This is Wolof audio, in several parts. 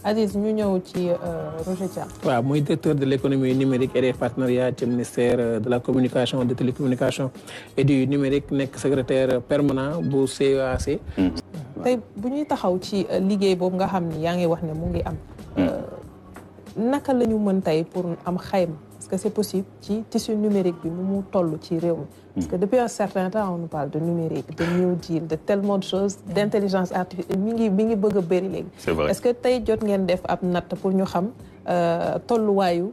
Aziz ñu ñëw ci Roger Thiam. waaw mooy directeur de l'économie numérique et des partenariats ci ministère de la communication de télécommunication et du numérique nekk secrétaire permanent bu CEAC. tey bu ñuy taxaw ci liggéey boobu nga xam ni yaa ngi wax ne mu ngi am. naka la ñu mën tey pour am xayma est-ce que c'est possible ci tissu numérique bi nu mu toll ci réew mi. parce que depuis un certain temps on nous parle de numérique de New Deal de tellement de choses d'intelligence artificielle mi ngi bëgg a bëri léegi. c'est vrai. est-ce que tey jot ngeen def ab natt pour ñu xam tolluwaayu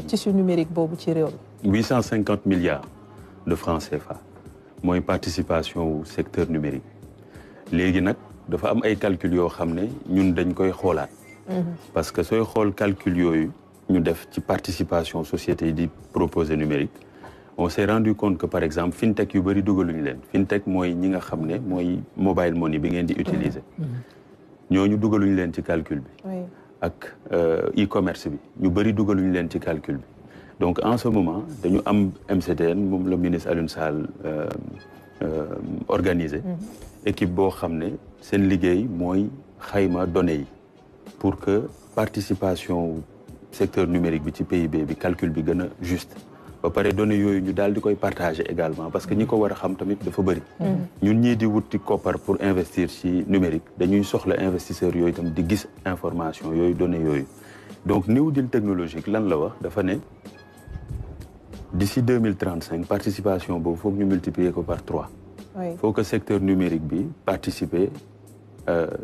tissu numérique boobu ci réew mi. 850 milliards de francs CFA mooy participation au secteur numérique léegi nag dafa am ay calculs yoo xam ne ñun dañ koy xoolaat. parce que sooy xool calcul yooyu ñu def ci participation société yi di proposer numérique on s'est rendu compte que par exemple fintech yu bëri dugaluñu leen fintech mooy ñi nga xam ne mooy mobile money bi ngeen di utiliser ñooñu dugaluñu leen ci calcul bi ak e-commerce bi ñu bëri dugaluñu leen ci calcul bi donc en ce moment dañu am MCTN moom le ministre Alioune Sall organisé équipe boo xam ne seen liggéey mooy xayma données yi pour que participation secteur numérique bi ci PIB bi calcul bi gën a juste ba pare données yooyu ñu daal di koy partager également parce que ñi ko war a xam tamit dafa bëri ñun ñii di wuti koppar pour investir ci numérique dañuy soxla investisseurs yooyu tam di gis information yooyu données yooyu donc New Deal technologique lan la wax dafa ne d'ici 2035 participation boobu foog ñu multiplier ko par 3 faut que secteur numérique bi participer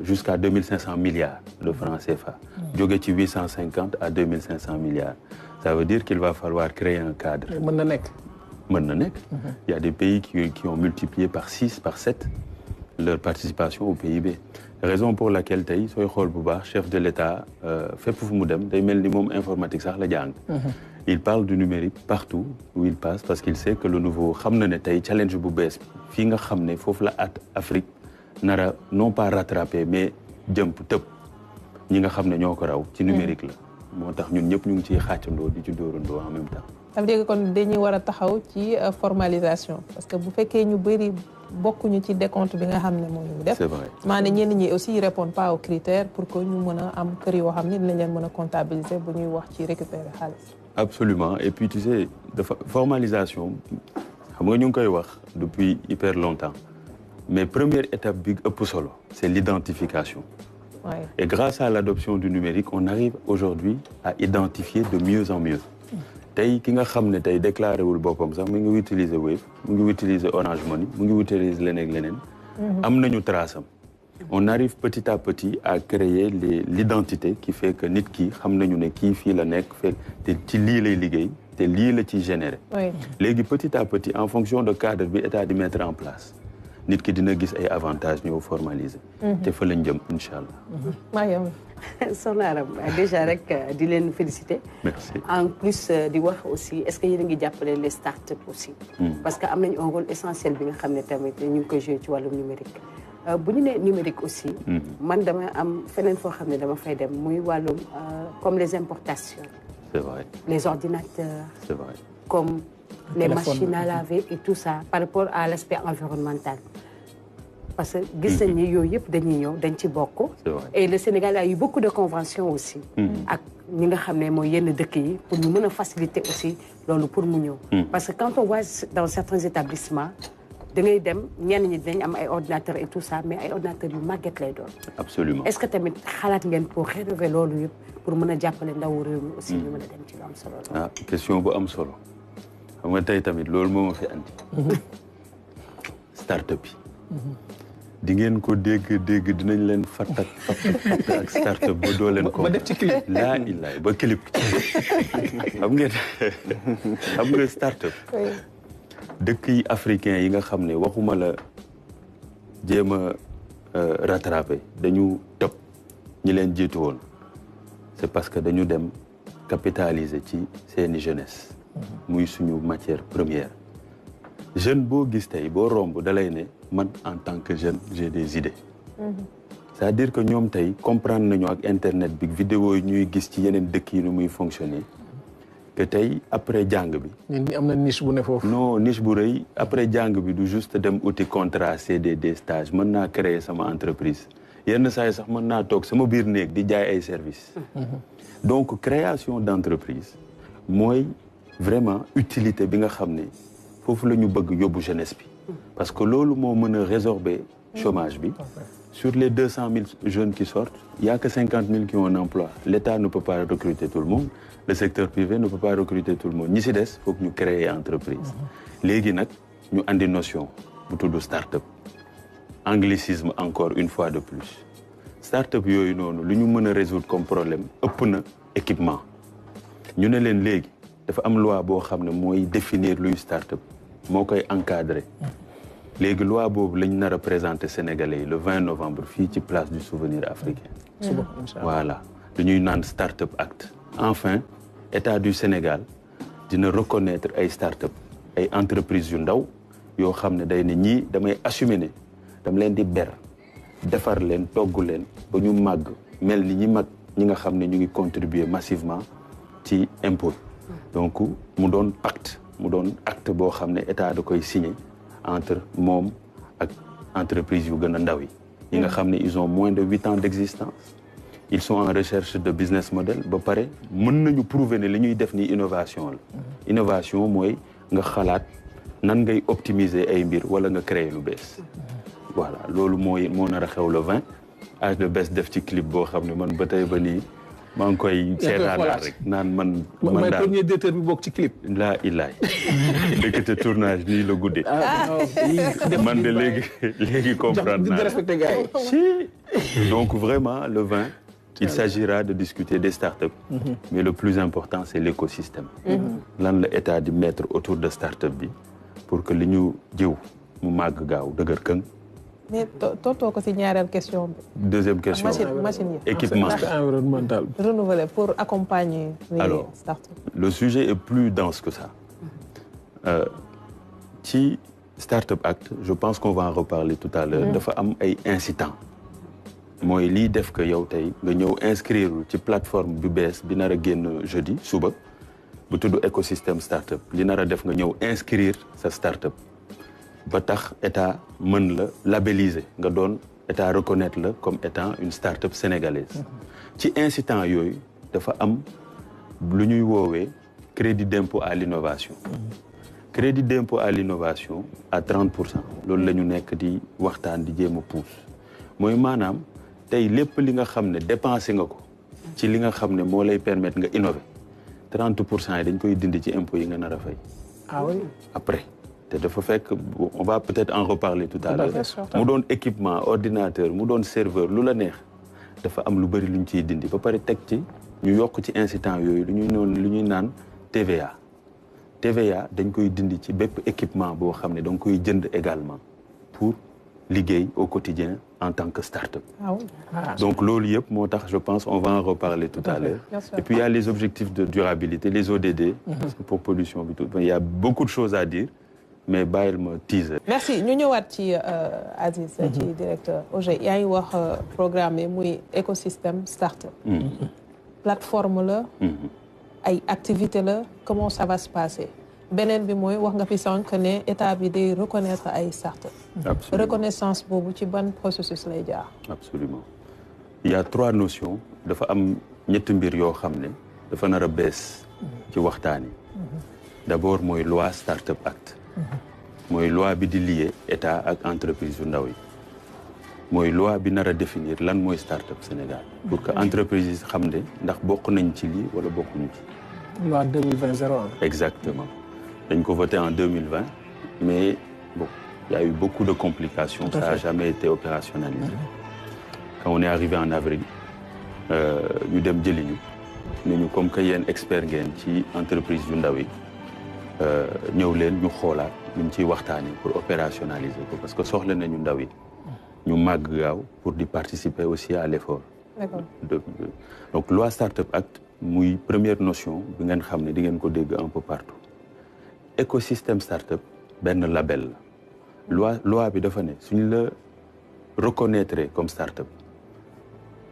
jusqu'à 2500 milliards de francs CFA. Jóge ci 850 à 2500 milliards. Ça veut dire qu'il va falloir créer un cadre. mën na nekk. mën na nekk. Il y a des pays qui ont multiplié par 6, par 7 leur participation au PIB. Raison pour laquelle tey sooy xool bu baax chef de l'État fépp fu mu dem day mel ni moom informatique sax la jàng. Il parle du numérique partout où il passe parce qu'il sait que le nouveau xam na ne tey challenge bu bees fii nga xam ne foofu la Afrique nara non pas rattraper mais jëmp tëb ñi nga xam ne ñoo ko raw ci numérique la moo tax ñun ñëpp ñu ngi ciy xàccandoo di ci dóorandoo en même temps. ça veut dire que kon dañuy war a taxaw ci formalisation parce que bu fekkee ñu bëri bokkuñu ci décompte bi nga xam ne moo ñu def. c'est vrai maanaam ñenn ñi aussi ils répondent pas aux critères pour que ñu mën a am kër yoo xam ne dinañ leen mën a comptabiliser bu ñuy wax ci récupérer xaalis. absolument et puis tu sais dafa formalisation xam nga ñu ngi koy wax depuis hyper longtemps. Mais première étape big ëpp solo c'est l'identification. Ouais. Et grâce à l'adoption du numérique on arrive aujourd'hui à identifier de mieux en mieux. tey ki nga xam ne tey déclaré wul boppam sax mu ngi utiliser Wave mu ngi utiliser Orange Money mu ngi utiliser leneen ak leneen. am nañu trace am. on arrive petit à petit à créer l'identité qui fait que nit ki xam nañu ne kii fii la nekk fekk te ci lii lay liggéey te lii la ciy générer. léegi petit à petit en fonction de cadre bi état di mettre en place. nit ki dina gis ay avantages ñëw formaliser. te fa lañ jëm incha allah. Mariam. Soxna Aram déjà rek di leen féliciter. merci en plus di wax aussi est-ce que yéen a ngi jàppale les start-up aussi. parce que am nañu un rôle essentiel bi nga xam ne tamit ñu ngi koy jouer ci wàllum numérique. bu ñu nee numérique aussi. man dama am feneen foo xam ne dama fay dem muy wàllum comme les importations. c'est vrai. les ordinateurs. c'est vrai. comme les machines à laver et tout ça par rapport à l'aspect environnemental. parce que gis nañ ni yooyu yëpp dañuy ñëw dañ ci bokk. et le Sénégal a eu beaucoup de conventions aussi. ak ñi nga xam ne mooy yenn dëkk yi pour ñu mën a faciliter aussi loolu pour mu ñëw. parce que quand on voit dans certains établissements da ngay dem ñenn ñi dinañ am ay ordinateurs et tout ça mais ay ordinateurs yu màgget lay doon. absolument est-ce que tamit xalaat ngeen pour rénover loolu yëpp pour mën a jàppale ndawu réew mi aussi ñu mën a dem ci lu am solo. ah question bu am solo xam nga tey tamit loolu moo ma fi andi. start-up yi. di ngeen ko dégg dinañ leen fatt ak start-up ba doo leen ko. ba def ci clip. laa ilaay ba clip. xam nga start-up. dëkk yi africain yi nga xam ne waxuma la jéem a rattraper dañu tëb ñi leen jiitu woon c'est parce que dañu dem capitaliser ci seeni jeunesse. muy suñu matière première. jeune boo gis tey boo romb dalay ne man en tant que jeune j'ai des idées. c'est-à-dire que ñoom tey comprendre nañu ak internet bi vidéo yi ñuy gis ci yeneen dëkk yi nu muy fonctionner que tey après jàng bi. ñun am na niche bu ne foofu. non niche bu rëy après jàng bi du juste dem uti contrat CDD stage mën naa créer sama entreprise yenn saa yi sax mën naa toog sama biir néeg di jaay ay services. Donc création d'entreprise mooy vraiment utilité bi nga xam ne foofu la ñu bëgg yóbbu jeunesse bi. Parce que loolu moo mën a résorber chômage bi. Sur les 200 000 jeunes qui sortent, il n'y a que 50 000 qui ont un emploi. L'État ne peut pas recruter tout le monde. Le secteur privé ne peut pas recruter tout le monde. Ñi si des, il faut que ñu créer entreprise. Léegi nag ñu andi notion bu tudd start-up. Anglicisme encore une fois de plus. Start-up yooyu noonu lu ñu mën a résoudre comme problème ëpp na équipement. Ñu ne leen léegi dafa am loi boo xam ne mooy définir luy start-up moo koy encadrer. Léegi loi boobu lañ nar a présenter Sénégalais yi le 20 novembre fii ci place du souvenir africain. Voilà lu ñuy naan Start-up Act. Enfin État du Sénégal dina reconnaître ay start-up ay entreprises yu ndaw yoo xam ne day ne ñii damay assumer ne dama leen di ber defar leen togg leen ba ñu màgg mel ni ñi mag ñi nga xam ne ñu ngi contribuer massivement ci impôt. Donc mu doon pacte mu doon acte boo xam ne État da koy signer entre moom ak entreprise yu gën a ndaw yi. Yi nga xam ne ils ont moins de 8 ans d'existence. Ils sont en recherche de business model ba pare mën nañu prouver ne li ñuy def ni innovation la. Innovation mooy nga xalaat nan ngay optimiser ay mbir wala nga créer lu bees. Voilà loolu moo nar a xew le 20 ak le bees def ci clip boo xam ne man ba tey ba nii maa ngi koy seetaanaat rek naan man daal premier directeur bi bokk ci clip. laa ilaay ndekete tournage nii la guddee. man de léegi comprendre naa. Donc vraiment le 20 il s'agira de discuter des startups. Mais le plus important c'est l'écosystème. Lan la État di mettre autour de startup bi pour que li ñu jiw mu màgg gaaw dëgër këng. mais tootoo ko ci ñaareel question bi. Deuxième question machine yi. équipement environnemental. renouveler pour accompagner les startups. Le sujet est plus dense que ça. Ci Startup Act je pense qu'on va en reparler tout à l'heure dafa am ay incitants. Mooy lii def que yow tey nga ñëw inscrire ci plateforme bu bees bi nar a génn jeudi suba bu tudd écosystème startup li nar a def nga ñëw inscrire sa startup ba tax État mën la labelliser nga doon État reconnaître la comme étant une startup sénégalaise. Ci incitant yooyu dafa am lu ñuy woowee crédit d'impôt à l'innovation. Crédit d'impôt à l'innovation à 30%. Loolu la ñu nekk di waxtaan di jéem a pousse mooy maanaam tey lépp li nga xam ne dépensé nga ko ci li nga xam ne moo lay permettre nga innover 30% yi dañ koy dindi ci impôt yi nga nar a fay. Ah oui. Après te dafa fekk on va peut-être en reparler tout à l'heure mu doon équipement ordinateur mu doon serveur lu la neex dafa am lu bëri lu ñu ciy dindi ba pare teg ci ñu yokk ci incitant yooyu lu ñuy naan TVA. TVA dañ koy dindi ci bépp équipement boo xam ne da nga koy jënd également pour liggéey au quotidien en tant que start-up. Ah oui. Donc loolu yëpp moo tax je pense on va en reparler tout à l'heure. Et puis il y a les objectifs de durabilité les ODD. Parce que pour pollution bi tout il y a beaucoup de choses à dire mais bàyyil ma teaser. Merci ñu ñëwaat ci Aziz ci directeur OGE yaa ngi wax programme muy écosystème start-up. Plateforme la. Ay activité la comment ça va se passer. Beneen bi mooy wax nga fi sànq ne état bi day reconnaître ay start-up. Absolument. Reconnaissance boobu ci ban processus lay jaar. Absolument. Il y a 3 notions dafa am ñetti mbir yoo xam ne dafa nar a bees ci waxtaan yi. D'abord mooy loi Startup Act. Mooy loi bi di lié état ak entreprise yu ndaw yi. Mooy loi bi nar a définir lan mooy start-up Sénégal. Pour que entreprise yi xam ne ndax bokk nañ ci lii wala bokkuñu ci. loi 2020-01. Exactement. Dañ ko voté en 2020 mais bon il y a eu beaucoup de complications. Ça n'a jamais été opérationnalisé. Quand on est arrivé en avril ñu dem jëli ñu ne ñu comme que yéen expert ngeen ci entreprise yu ndaw yi ñëw leen ñu xoolaat ñu ciy waxtaanee pour opérationnaliser ko parce que soxla nañu ndaw yi ñu màgg gaaw pour di participer aussi à l'effort. D'accord. Donc loi Startup Act muy première notion bi ngeen xam ne di ngeen ko dégg un peu partout. Écosystème startup benn label la loi bi dafa ne suñ la reconnaître comme startup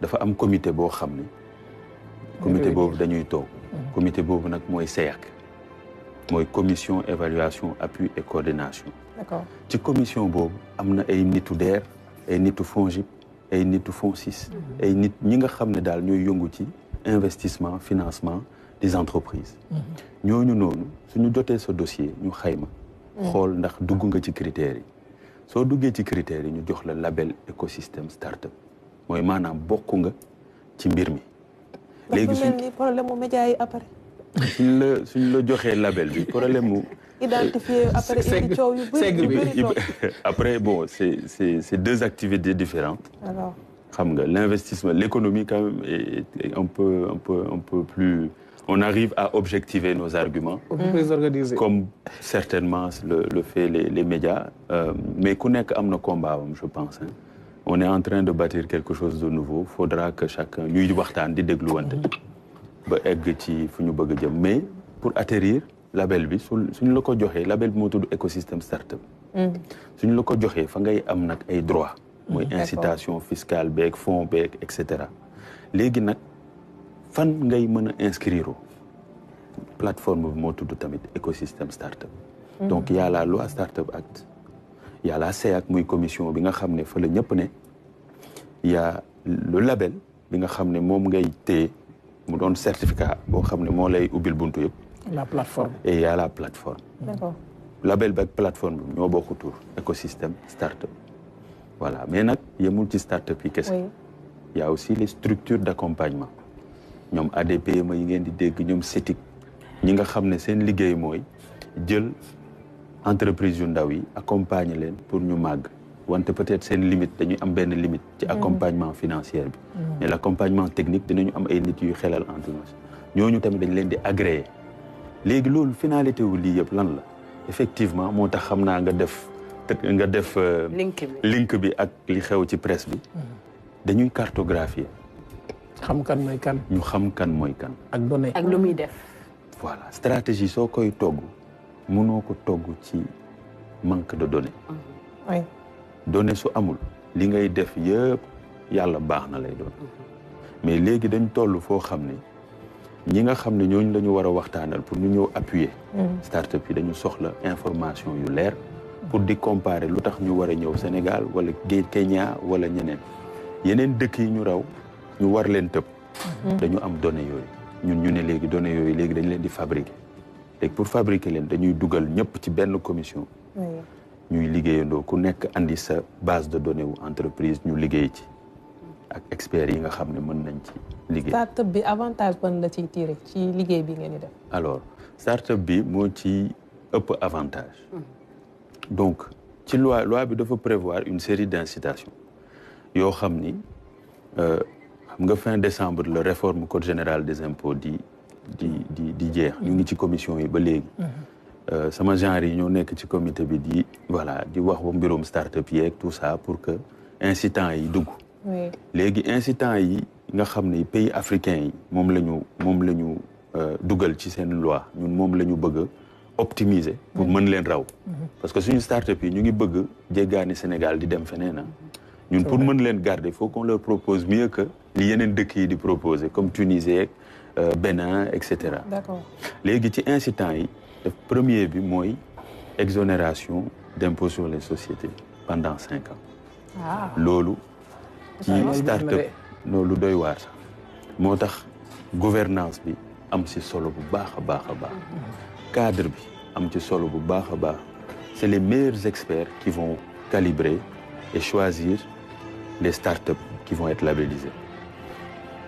dafa am comité boo xam ne comité boobu dañuy toog comité boobu nag mooy CEAC mooy commission évaluation appui et coordination. D'accord. Ci commission boobu am na ay nitu DER ay nitu FONGIP ay nitu FONSIS ay nit ñi nga xam ne daal ñooy yëngu ci investissement financement des entreprises ñooñu noonu suñu jotee sa dossier ñu xayma xool ndax dugg nga ci critères yi soo duggee ci critères yi ñu jox la label écosystème startup mooy maanaam bokk nga ci mbir mi léegi su mel ni problème mu média yi après suñ la joxee label bi problème mu identifier après indi coow yu bëri après bon c'est deux activités différentes alors xam nga l'investissement l'économie quand même est un peu plus on arrive à objectiver nos arguments plus organisé comme certainement le fait les médias mais ku nekk am na combat am je pense hein. On est en train de bâtir quelque chose de nouveau faudra que chacun ñuy waxtaan di dégluwante ba egg ci fu ñu bëgg a jëm mais pour atterrir label bi suñ la ko joxee label bi moo tudd écosystème startup suñ la ko joxee fa ngay am nag ay droits mooy incitation fiscale beeg fonds beeg et cetera léegi nag fan ngay mën a inscrire plateforme bi moo tudd tamit écosystème startup donc y a la loi Startup Act y a la CEAC muy commission bi nga xam ne fa la ñëpp ne y a le label bi nga xam ne moom ngay téye mu doon certificat boo xam ne moo lay ubbil buntu yëpp la plateforme et y a la plateforme d'accord label bi ak plateforme bi ñoo bokk tur écosystème startup voilà mais nag yemul ci startup yi kese y a aussi les structures d'accompagnement ñoom ADPME yi ngeen di dégg ñoom CETIC ñi nga xam ne seen liggéey mooy jël entreprise yu ndaw yi accompagner leen pour ñu màgg wante peut-être seen limite dañuy am benn limite ci accompagnement financier bi mais l'accompagnement technique dinañu am ay nit yuy xelal entreprise ñooñu tamit dañ leen di agréer léegi loolu finalité wu lii yëpp lan la effectivement moo tax xam naa nga def link bi ak li xew ci presse bi dañuy cartographier xam kan mooy kan ñu xam kan mooy kan ak données ak lu muy def voilà stratégie soo koy togg mënoo ko togg ci manque de données oui données su amul li ngay def yëpp yàlla baax na lay doon mais léegi dañ toll foo xam ne ñi nga xam ne ñooñu la ñu war a waxtaanal pour ñu ñëw appuyer start-up yi dañu soxla information yu leer pour di comparer lu tax ñu war a ñëw Sénégal wala Kenya wala ñeneen yeneen dëkk yi ñu raw ñu war leen tëb dañu am données yooyu ñun ñu ne léegi données yooyu léegi dañ leen di fabriquer léegi pour fabriquer leen dañuy dugal ñëpp ci benn commission ñuy liggéeyandoo ku nekk andi sa base de données wu entreprise ñu liggéey ci ak experts yi nga xam ne mën nañ ci liggéey. start-up bi avantage ban la ciy tiré ci liggéey bi ngeen di def. alors start-up bi moo ci ëpp avantage donc ci loi bi dafa prévoir une série d'incitations yoo xam ni xam nga fin décembre la réforme code général des impôts di jeex ñu ngi ci commission yi ba léegi. sama genre yi ñoo nekk ci comité bi di wax ba mbirum start-up yeeg tout ça pour que incitants yi dugg. léegi incitants yi nga xam ne pays africains yi moom la ñu dugal ci seen loi ñun moom la ñu bëgg a optimiser pour mën leen raw. parce que suñu start-up yi ñu ngi bëgg jéggaani Sénégal di dem feneen ñun pour mën leen garder faut qu'on leur propose mieux que li yeneen dëkk yi di proposer comme Tunisie Bénin et cetera. D'accord. léegi ci incitants yi. Le premier bi mooy exonération d'impôt sur les sociétés pendant 5 ans. loolu ci start-up loolu doy waar sax moo tax gouvernance bi am ci solo bu baax a baax a baax cadre bi am ci solo bu baax a baax c'est les meilleurs experts qui vont calibrer et choisir les start-up qui vont être labellisés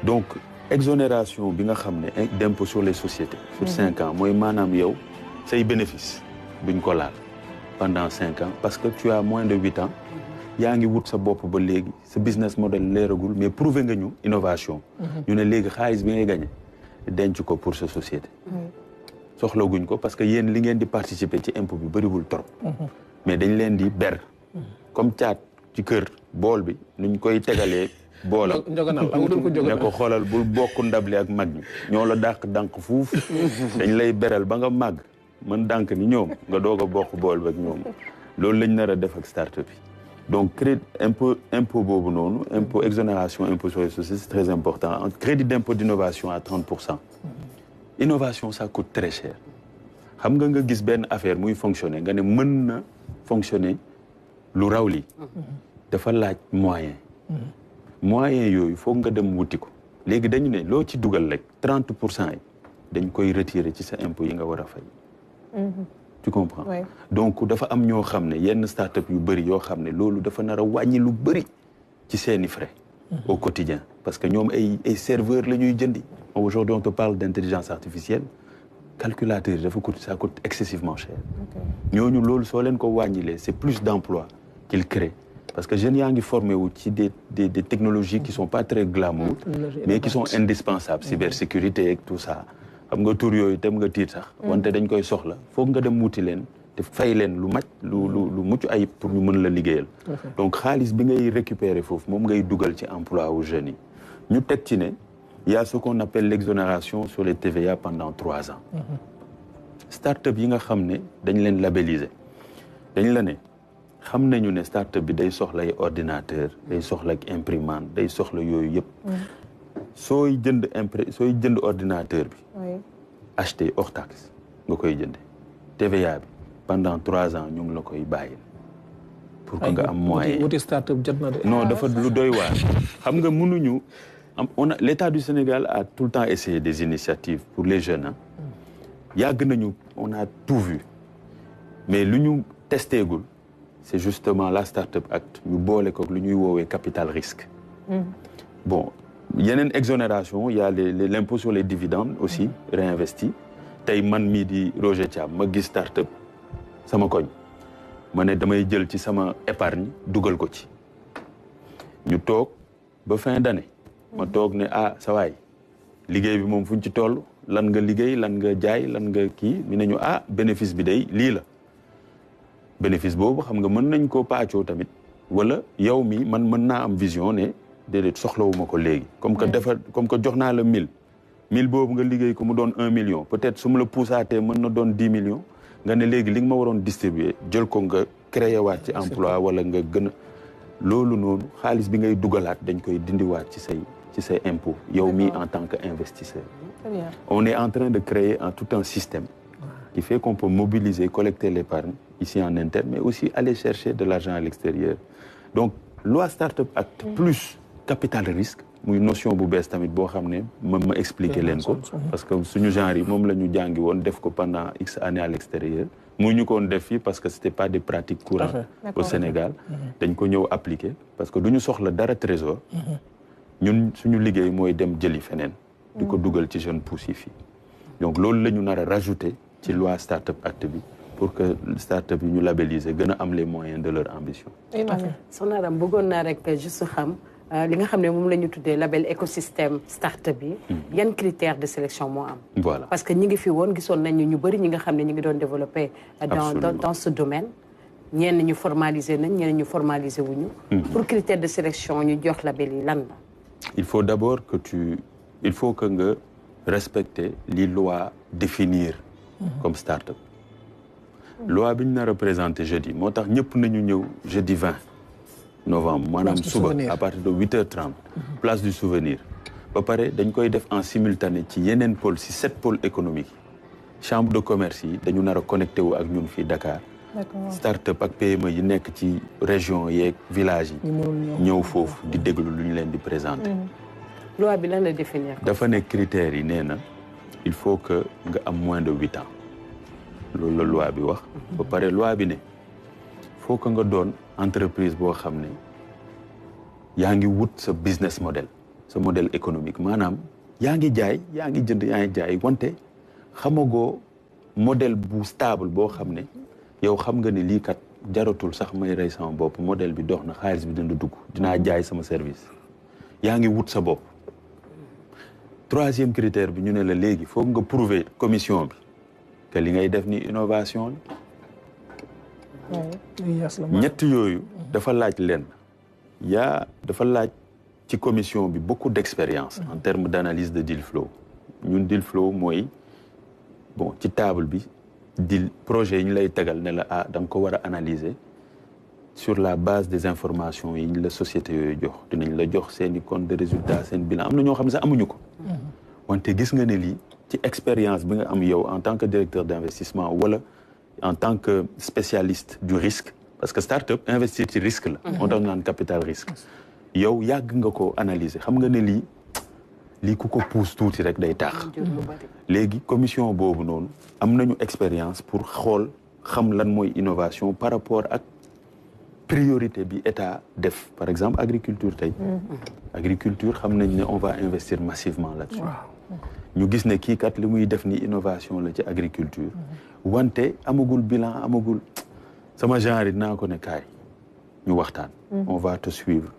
donc exonération bi nga xam ne d'impôt sur les sociétés sur 5 ans mooy maanaam yow say bénéfice duñ ko laal pendant 5 ans parce que tu as moins de 8 ans yaa ngi wut sa bopp ba léegi sa business model leeragul mais prouver nga ñu innovation ñu ne léegi xaalis bi ngay gagné denc ko pour sa société soxlaguñ ko parce que yéen li ngeen di participer ci impôt bi bëriwul trop mais dañ leen di ber comme caat ci kër bool bi nuñ koy tegalee boolam ne ko xoolal bul bokk ndabli ak mag ñi ñoo la dàq dànk fuuf dañ lay beral ba nga màgg mën dànk ni ñoom nga doog a bokk bool ba ak ñoom loolu lañ nar a def ak start-up yi donc crédit impôt boobu noonu impôt exonération impôt sur les sociétés c'est très important un crédit d'impôt d'innovation à 30%. Innovation ça coûte très cher xam nga gis benn affaire muy fonctionner nga ne mën na fonctionner lu raw li dafa laaj moyen moyens yooyu foog nga dem wuti ko léegi dañu ne loo ci dugal rek 30% yi dañ koy retirer ci sa impôt yi nga war a fay. Tu comprends? Oui. Donc dafa am ñoo xam ne yenn start-up yu bëri yoo xam ne loolu dafa nar a wàññi lu bëri ci seeni frais au quotidien parce que ñoom ay serveurs la ñuy jëndi. Aujourd'hui on te parle d'intelligence artificielle calculateur yi dafa ça coûte excessivement cher. ñooñu loolu soo leen ko wàññilee c'est plus d'emplois qu'ils créent parce que jeunes yaa ngi formé wu ci des technologies qui sont pas très glamour mais qui sont indispensables cybersécurité et tout ça. xam nga tur yooyu dem nga tiit sax wante dañ koy soxla foog nga dem wuti leen te fay leen lu mucc ayib pour ñu mën la liggéeyal donc xaalis bi ngay récupérer foofu moom ngay dugal ci emploi aux jeunes yi ñu teg ci ne il y a ce qu'on appelle l'exonération sur les TVA pendant 3 ans start-up yi nga xam ne dañ leen labelliser dañ la ne xam nañu ne start-up bi day soxla ay ordinateur day soxla ak imprimante day soxla yooyu yëpp sooy jënd ordinateur bi acheter hors taxe nga koy jënde TVA bi pendant 3 ans ñu ngi la koy bàyyil pour que nga am moyen wuti start-up jot na de non dafa lu doy waar xam nga mënuñu l'État du Sénégal a tout le temps essayé des initiatives pour les jeunes yàgg nañu on a tout vu mais lu ñu testéegul c'est justement la Start-up Act ñu boole ko lu ñuy woowee capital risque bon yeneen exonération il y a l'impôt sur les dividendes aussi réinvesti tey man mii di Roger Thiam ma gis start-up sama koñ ma ne damay jël ci sama épargne dugal ko ci ñu toog ba fin d'année ma toog ne sa waay liggéey bi moom fu ñu ci toll lan nga liggéey lan nga jaay lan nga kii ni nañu bénéfice bi day lii la bénéfice boobu xam nga mën nañ koo paccoo tamit wala yow mi man mën naa am vision ne déedéet soxlawuma ko léegi comme que jox naa la 1000 boobu nga liggéey ko mu doon 1 million peut-être su ma la poussaatee mën na doon 10 millions nga ne léegi li nga ma waroon distribuer jël ko nga créer waat ci emploi wala nga gën a loolu noonu xaalis bi ngay dugalaat dañ koy dindiwaat ci say impôt yow mii en tant que investisseur. Très bien. On est en train de créer tout un système qui fait qu'on peut mobiliser, collecter l'épargne ici en interne mais aussi aller chercher de l'argent à l'extérieur. Donc loi Start-up Act plus capital risque muy notion bu bees tamit boo xam ne ma expliquer leen ko parce que suñu genre yi moom la ñu jàngi woon def ko pendant X années à l'extérieur mu ñu ko woon def fii parce que c'était pas des pratiques courantes au Sénégal dañ ko ñëw appliquer parce que du ñu soxla dara trésor ñun suñu liggéey mooy dem jëli feneen di ko dugal ci jeune pousse yi fii donc loolu la ñu nar a rajouter ci loi Start-up Act bi pour que start-up yi ñu labelliser gën a am les moyens de leur ambition. Soxna Aram bëggoon naa rek juste xam li nga xam ne moom la ñu tuddee label écosystème start-up yi yan critères de sélection moo am. Voilà parce que ñi ngi fi woon gisoon nañu ñu bëri ñi nga xam ne ñi ngi doon développer dans ce domaine ñenn ñu formaliser nañ ñenn ñu formaliser wuñu pour critères de sélection ñu jox label yi lan la. Il faut d'abord il faut que nga respecter les lois définir comme start-up. Loi bi ñu na représenté jeudi moo tax ñëpp nañu ñëw jeudi 20 novembre maanaam suba à partir de 8h30 place du souvenir ba pare dañ koy def en simultané ci yeneen pôle ci 7 pôles économiques chambre de commerce yi dañu nar a connecté wu ak ñun fii Dakar start-up ak PME yi nekk ci région yeeg village yi ñëw foofu di déglu lu ñu leen di présenter. Loi bi lan la définir dafa ne critères yi nee na il faut que nga am moins de 8 ans loolu la loi bi wax ba pare loi bi ne faut que nga doon entreprise boo xam ne yaa ngi wut sa business model sa modèle économique maanaam yaa ngi jaay yaa ngi jënd yaa ngi jaay wante xamagoo modèle bu stable boo xam ne yow xam nga ne lii kat jaratul sax may rey sama bopp modèle bi dox na xaalis bi dina dugg dinaa jaay sama service yaa ngi wut sa bopp. Troisième critère bi ñu ne la léegi foog nga prouver commission bi que li ngay def ni innovation la ñett yooyu dafa laaj leen dafa laaj ci commission bi beaucoup d'expérience en termes d'analyse de deal flow ñun deal flow mooy bon ci table bi deal projet yi ñu lay tegal ne la da nga ko war a analyser sur la base des informations yi ñu la société yooyu jox dinañ la jox seeni compte de résultat seen bilan am na ñoo xam ne sax amuñu ko wante gis nga ne lii ci expérience bi nga am yow en tant que directeur d'investissement wala en tant que spécialiste du risque parce que start-up investir ci risque la moo tax ñu naan capital risque yow yàgg nga ko analyser xam nga ne lii ku ko pousse tuuti rek day tax léegi commission boobu noonu am nañu expérience pour xool xam lan mooy innovation par rapport ak priorité bi état def par exemple agriculture tey agriculture xam nañ ne on va investir massivement là-dessus ñu gis ne kii kat li muy def ni innovation la ci agriculture wante amagul bilan amagul sama genre yi dinaa ko ne kaay ñu waxtaan on va te suivre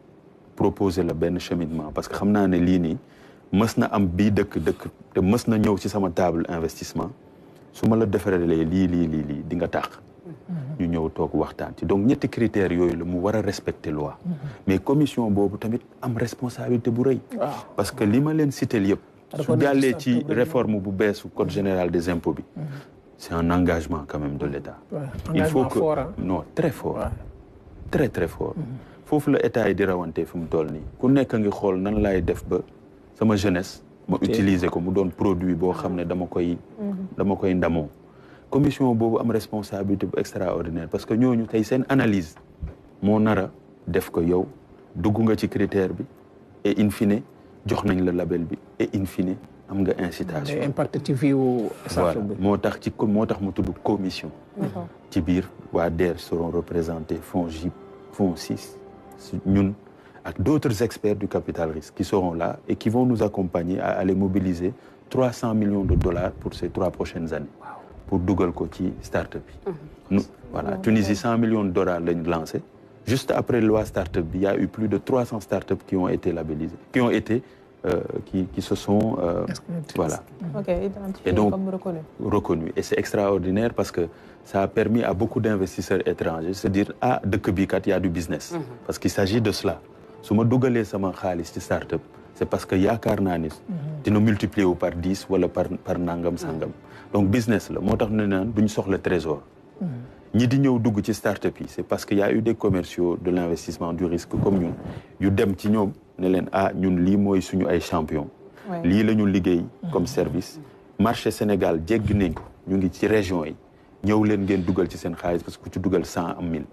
proposer la benn cheminement parce que xam naa ne lii nii mës na am bii dëkk te mës na ñëw ci sama table investissement su ma la defaralee lii di nga tax ñu ñëw toog waxtaan ci donc ñetti critères yooyu la mu war a respecter loi mais commission boobu tamit am responsabilité bu rëy parce que li ma leen cité yëpp su jàllee ci réforme bu beesu code général des impôts bi c'est un engagement quand même de l'État il faut que non très fort très très fort foofu la état yi di rawante fi mu toll nii ku nekk ngi xool nan laay def ba sama jeunesse ma utiliser ko mu doon produit boo xam ne dama koy ndamoo commission boobu am responsabilité bu extraordinaire parce que ñooñu tey seen analyse moo nara def ko yow dugg nga ci critère bi et in fine jox nañ la label bi et in fine am nga incitation impact ci vie voilà moo tax mu tudd commission ci biir waa DER seront représentés FONGIP FONSIS ñun ak d'autres experts du capital risque qui seront là et qui vont nous accompagner à aller mobiliser 300 millions de dollars pour ces 3 prochaines années pour dugal ko ci start-up bi voilà Tunisie 100 millions de dollars lañ lancé juste après loi start-up bi il y a eu plus de 300 start-up qui ont été labellisées qui se sont voilà et donc reconnus et c'est extraordinaire parce que ça a permis à beaucoup d'investisseurs étrangers de se dire dëkk bi kat y a du business parce qu'il s'agit de cela su ma dugalee sama xaalis ci start-up c'est parce que yaakaar naa ni dina multiplier wu par 10 wala par nangam sangam donc business la moo tax ne naan duñ soxla trésor ñi di ñëw dugg ci start-up yi c'est parce que y a eu des commerciaux de l'investissement du risque comme ñun yu dem ci ñoom ne leen ñun lii mooy suñu ay champion lii la ñu liggéey comme service marché Sénégal jéggi nañ ko ñu ngi ci région yi ñëw leen ngeen dugal ci seen xaalis parce que ku ci dugal 100 am 1000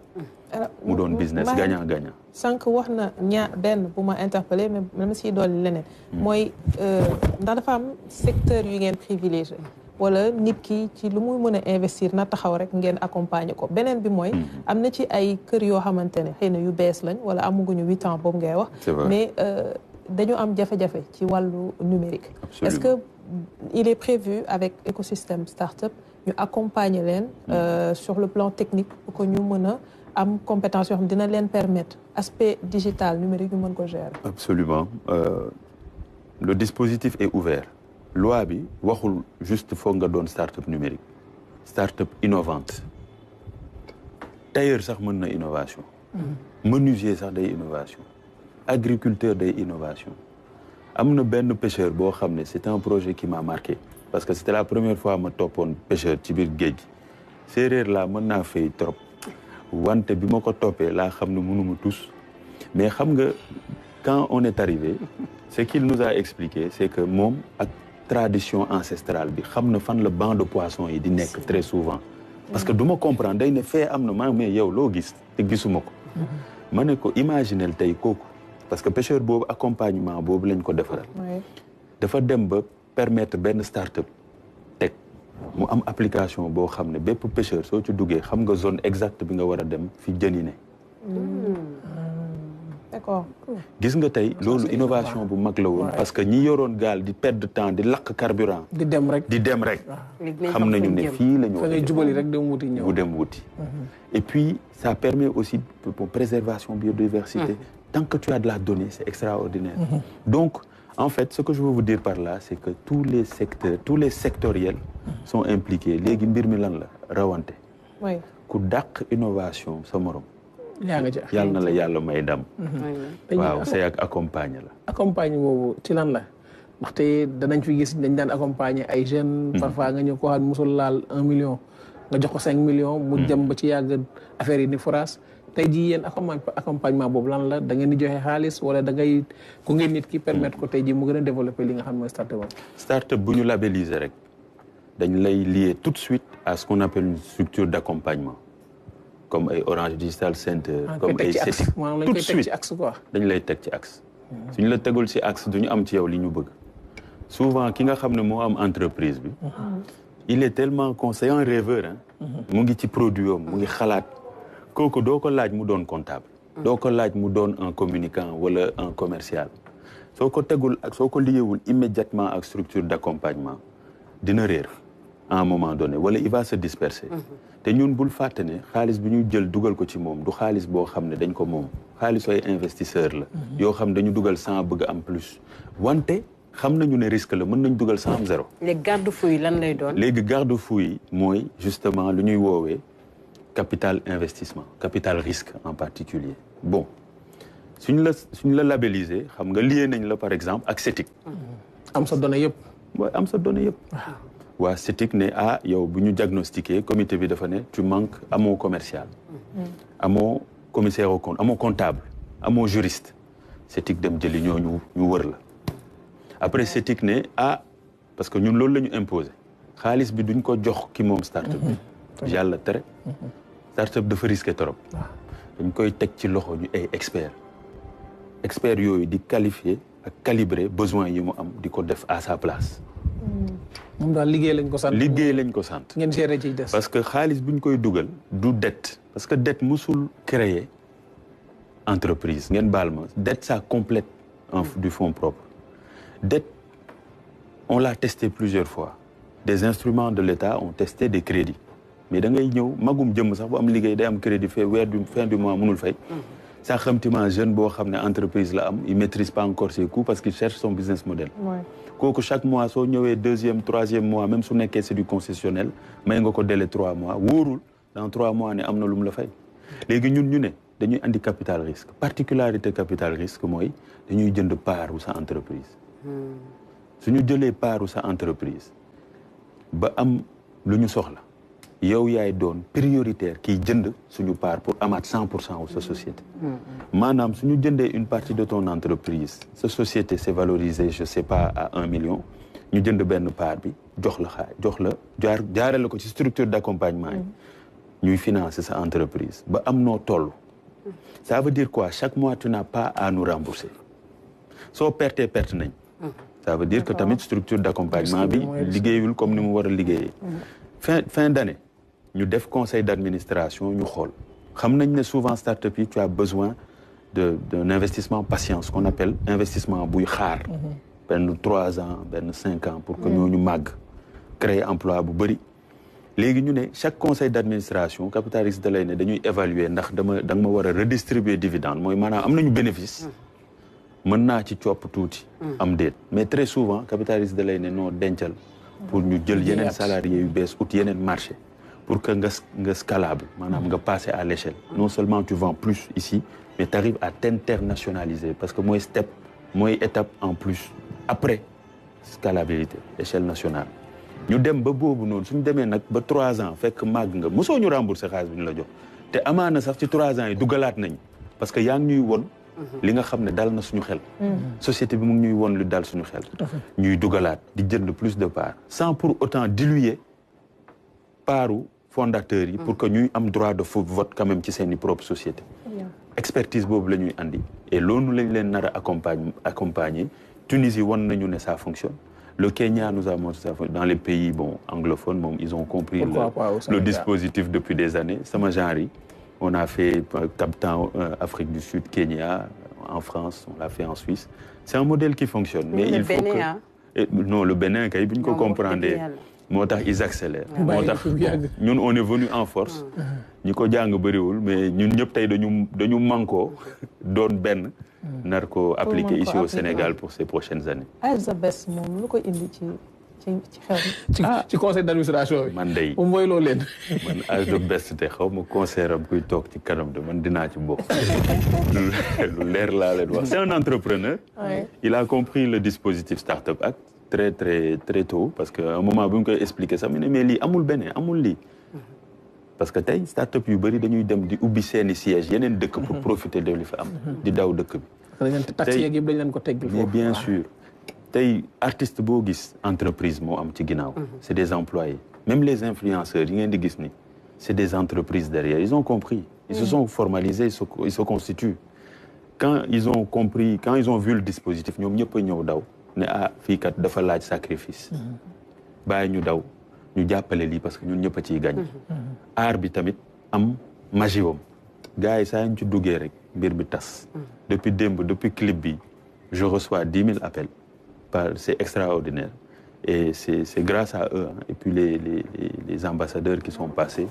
mu doon business gagnant gagnant sànq wax na benn bu ma interpellé mais dama siy dolli leneen mooy ndax dafa am secteur yu ngeen privilégié wala nit ki ci lu muy mën a investir na taxaw rek ngeen accompagner ko beneen bi mooy am na ci ay kër yoo xamante ne xëy na yu bees lañ wala amaguñu 8 ans boobu ngay wax mais dañu am jafe-jafe ci wàllu numérique est-ce que il est prévu avec écosystème start-up ñu accompagner leen sur le plan technique pour que ñu mën a am compétence yoo xam dina leen permettre aspect digital numérique ñu mën ko gérer absolument le dispositif est ouvert loi bi waxul juste foog nga doon start-up numérique start-up innovante tailleur sax mën na innovation menuisier sax day innovation agriculteur day innovation am na benn pêcheur boo xam ne c'est un projet qui m'a marqué parce que c'était la première fois ma toppoon pêcheur ci biir géej gi séeréer laa mën naa fay trop wante bi ma ko toppee laa xam ne mënuma tous mais xam nga quand on est arrivé ce qu'il nous a expliqué c'est que moom ak tradition ancestrale bi xam na fan la banc de poisson yi di nekk très souvent parce que du ma comprendre day ne fee am na maa mais yow loo gis te gisuma ko ma ne ko imaginel tey kooku parce que pêcheur boobu accompagnement boobu lañ ko defaral dafa dem ba permettre benn start-up teg mu am application boo xam ne bépp pêcheur soo ci duggee xam nga zone exacte bi nga war a dem fi jën yi ne d'accord gis nga tey loolu innovation bu mag la woon parce que ñi yoroon gaal di perdre temps di lakk carburant di dem rek xam nañu ne fii la ñu fa ngay jubali rek dem wuti ñëw bu dem wuti et puis ça permet aussi pour préservation biodiversité tant que tu as de la donnée c'est extraordinaire donc en fait ce que je veux vous dire par là c'est que tous les secteurs tous les sectoriels sont impliqués léegi mbir mi lan la rawante ku dàq innovation sa morom yàlla na la yàlla may ndam waaw c'est ak accompagner la accompagner boobu ci lan la ndaxte danañ fi gis dañ daan accompagner ay jeunes parfois nga ñëw ko xam musul laal 1 million nga jox ko 5 millions mu dem ba ci yàgg affaire yi ni forage tey jii yéen accompagnement boobu lan la da ngeen di joxe xaalis wala da ngay ku ngeen nit ki permettre ko tey jii mu gën a développer li nga xam ne mooy start-up start-up bu ñu labelliser rek dañ lay lier tout de suite à ce qu'on appelle une structure d'accompagnement comme ay Orange Digital Center comme ay CETIC tout de suite dañ lay teg ci axe suñu la tegul ci axe duñu am ci yow li ñu bëgg souvent ki nga xam ne moo am entreprise bi il est tellement conseillant rêveur mu ngi ci produit am mu ngi xalaat kooku doo ko laaj mu doon comptable doo ko laaj mu doon un communicant wala un commercial soo ko tegul ak soo ko liggéeyul immédiatement ak structure d'accompagnement dina réer à un moment donné wala il va se disperser te ñun bul fàtte ne xaalis bi ñuy jël dugal ko ci moom du xaalis boo xam ne dañ ko moom xaalis ay investisseur la yoo xam dañu dugal 100 bëgg am plus wante xam nañu ne risque la mën nañ dugal 100 am 0 les garde-fous yi lan lay doon léegi garde-fous yi mooy justement lu ñuy woowee capital investissement capital risque en particulier bon suñ la labellisé xam nga lié nañ la par exemple ak CETIC am sa données yëpp waaw am sa données yëpp waa CETIC ne yow bu ñu diagnostiqué comité bi dafa ne tu manques amoo commercial amoo commissaire au compte amoo comptable amoo juriste CETIC dem jëli ñooñu ñu wër la après CETIC ne parce que ñun loolu la ñu imposé xaalis bi duñ ko jox ki moom start-up bi yàlla tere start-up dafa risqué trop dañ koy teg ci loxo ñu ay experts yooyu di qualifier ak calibrer besoin yi mu am di ko def à sa place moom daal liggéey lañ ko sant liggéey lañ ko sant ngeen gérer ci des parce que xaalis bu ñu koy dugal du dette parce que dette musul créer entreprise ngeen baal ma dette ça complète du fonds propre dette on l'a testé plusieurs fois des instruments de l'État ont testé des crédits mais da ngay ñëw magum jëmm sax bu am liggéey day am crédit fin du mois mënul fay sa xamtima jeune boo xam ne entreprise la am il maîtrise pas encore ses coûts parce qu'il cherche son business model kooku chaque mois soo ñëwee 2e 3e mois même su nekkee c'est du concessionnel may nga ko délai 3 mois wóorul dans 3 mois ne am na lu mu la fay léegi ñun ñu ne dañuy andi capital risque particularité capital risque mooy dañuy jënd part wu sa entreprise suñu jëlee part wu sa entreprise ba am lu ñu soxla yow yaay doon prioritaire kiy jënd suñu part pour amaat 100% wu sa société maanaam suñu jëndee une partie de ton entreprise sa société c'est valorisé je sais pas à 1 million ñu jënd benn part bi jox la jaarale ko ci structure d'accompagnement yi ñuy financer sa entreprise ba am noo toll ça veut dire quoi chaque mois tu n'as pas à nous rembourser soo perte nañ ça veut dire que tamit structure d'accompagnement bi liggéeyul comme ni mu war a liggéeyee fin d'année ñu def conseil d'administration ñu xool xam nañ ne souvent start-up yi tu as besoin d'un investissement patience qu'on appelle investissement buy xaar benn 3 ans benn 5 ans pour que ñooñu màgg créer emploi bu bëri léegi ñu ne chaque conseil d'administration capital risque da lay ne dañuy évaluer ndax da nga ma war a redistribuer dividende mooy maanaam am nañu bénéfice mën naa ci copp tuuti am déet mais très souvent capital risque da lay ne noo dencal pour ñu jël yeneen salariés yu bees ut yeneen marché pour que nga scalable maanaam nga passer à l'échelle non seulement tu vends plus ici mais tu arrives à t'internationaliser parce que mooy étape en plus après scalabilité échelle nationale ñu dem ba boobu noonu suñu demee nag ba 3 ans fekk màgg nga mosoo ñu rembourser xaalis bi ñu la jox te amaana sax ci 3 ans yi dugalaat nañ parce que yaa ngi ñuy won li nga xam ne dal na suñu xel société bi mu ngi ñuy won lu dal suñu xel ñuy dugalaat di jënd plus de parts sans pour autant diluer paru fondateurs yi pour que ñuy am droit de vote quand même ci seeni propre société expertise boobu la ñuy andi et loolu lañ leen nar a accompagner Tunisie won nañu ne ça fonctionne le Kenya nous a montré ça dans les pays anglophones ils ont compris le dispositif depuis des années sama genre yi on a fait Cap-Town Afrique du Sud Kenya en France on l'a fait en Suisse c'est un modèle qui fonctionne mais il faut que non le Bénin kay bu ñu ko comprendre moo tax ils accélèrent moo tax ñun on est venu en force ñi ko jàng bëriwul mais ñun ñëpp tey dañu mànkoo doon benn nar ko appliquer ici au Sénégal pour ces prochaines années Elzabeth moom lu ko indi ci xew ci conseil d'administration bi man day moom mooy loo leen man Elzabeth te xaw ma conseil am kuy toog ci kanam de man dinaa ci bokk lu leer laa leen wax c'est un entrepreneur il a compris le dispositif Startup Act très très très tôt parce que un moment bu ñu koy expliquer sax mu ne mais lii amul beneen amul lii parce que tey start-up yu bëri dañuy dem di ubbi seeni siège yeneen dëkk pour profiter de li fa am di daw dëkk bi taxi yeeg yëpp dañ leen ko teggil mais bien sûr tey artiste boo gis entreprise moo am ci ginnaaw c'est des employés même les influenceurs yi ngeen di gis ni c'est des entreprises derrière. Ils ont compris. Ils se sont formalisés, ils se constituent. Quand ils ont compris, quand ils ont vu le dispositif, ils ont dit ah, fii kat dafa laaj sacrifice. Bàyyi ñu daw, ñu jàppale lii parce que ñun ñëpp a ciy gagné. Aar bi tamit am magie wam. Gars yi saa ñu ci duggee rek mbir bi tas. Depuis démb, depuis clip bi, je reçois 10 000 appels. C'est extraordinaire. Et c'est grâce à eux, hein. Et puis les ambassadeurs qui sont passés.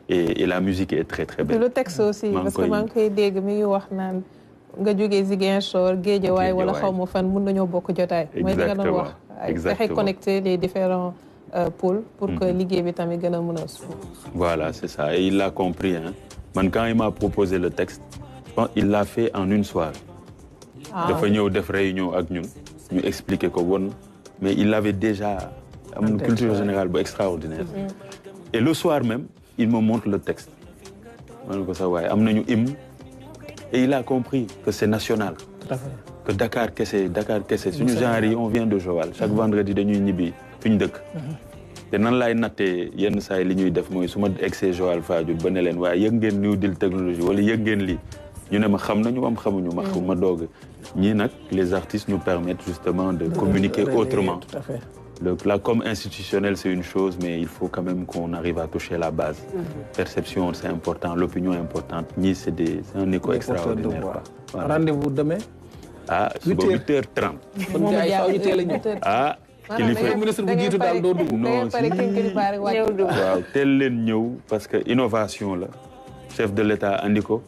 Et la musique est très très belle. Le texte aussi, parce que man koy dégg mi ngi wax naan nga jógee Ziguinchor, Guédiawaye wala xaw ma fan mën nañoo bokk jotaay. Mooy li nga doon wax. Fexe connecter les différents pôles pour que liggéey bi tamit gën a mën a suuf. Voilà, c'est ça. Et il l'a compris. Hein. Man, quand il m'a proposé le texte, je pense qu'il l'a fait en une soirée. Dafa ñëw def réunion ak ñun, ñu expliquer ko woon, mais il avait déjà une culture générale extraordinaire. Et le soir même, il me montre le texte. Et il a compris que c'est national. Tout à fait. Que Dakar kese. Suñu genre yi, on vient de Joal. Chaque vendredi dañuy ñibbi fi ñu dëkk. Te nan laay nattee yenn saa yi li ñuy def mooy su ma egsee Joal Fadiouth ba ne leen waaye yëg ngeen New Deal technologie wala yëg ngeen lii ñu ne ma xam nañu am xamuñu ma doog ñii nag les artistes nous permettent justement de communiquer autrement. Tout à fait. La com institutionnelle, c'est une chose, mais il faut quand même qu'on arrive à toucher la base. Perception, c'est important. L'opinion est importante. Ni c'est un écho extraordinaire. Voilà. Rendez-vous demain. Ah, 8h30. Ah, le ministre bu jiitu daal doo dugg. Non, waaw teel leen ñëw parce que innovation la. Chef de l'État andi ko.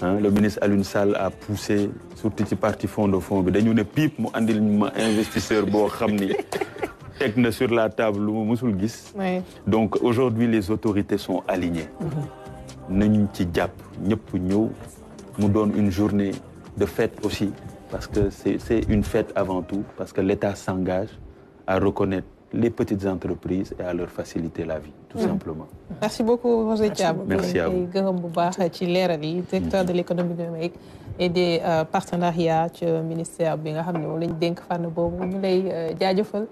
Le ministre Alioune Sall a poussé surtout ci parti fonds de fonds bi dañu ne pipe mu andil ma investisseur boo xam ni teg na sur la table lu ma musul gis. Donc aujourd'hui les autorités sont alignées. nañ ci jàpp ñëpp ñëw mu doon une journée de fête aussi parce que c'est une fête avant tout parce que l'État s'engage à reconnaître les petites entreprises et à leur faciliter la vie, tout simplement. Merci beaucoup, Roger Thiam. Merci à vous. Gërëm bu baax ci leeral yi, directeur de l'économie numérique et des partenariats ci ministère bi nga xam ne moom lañ dénk fànn boobu ñu lay jaajëfal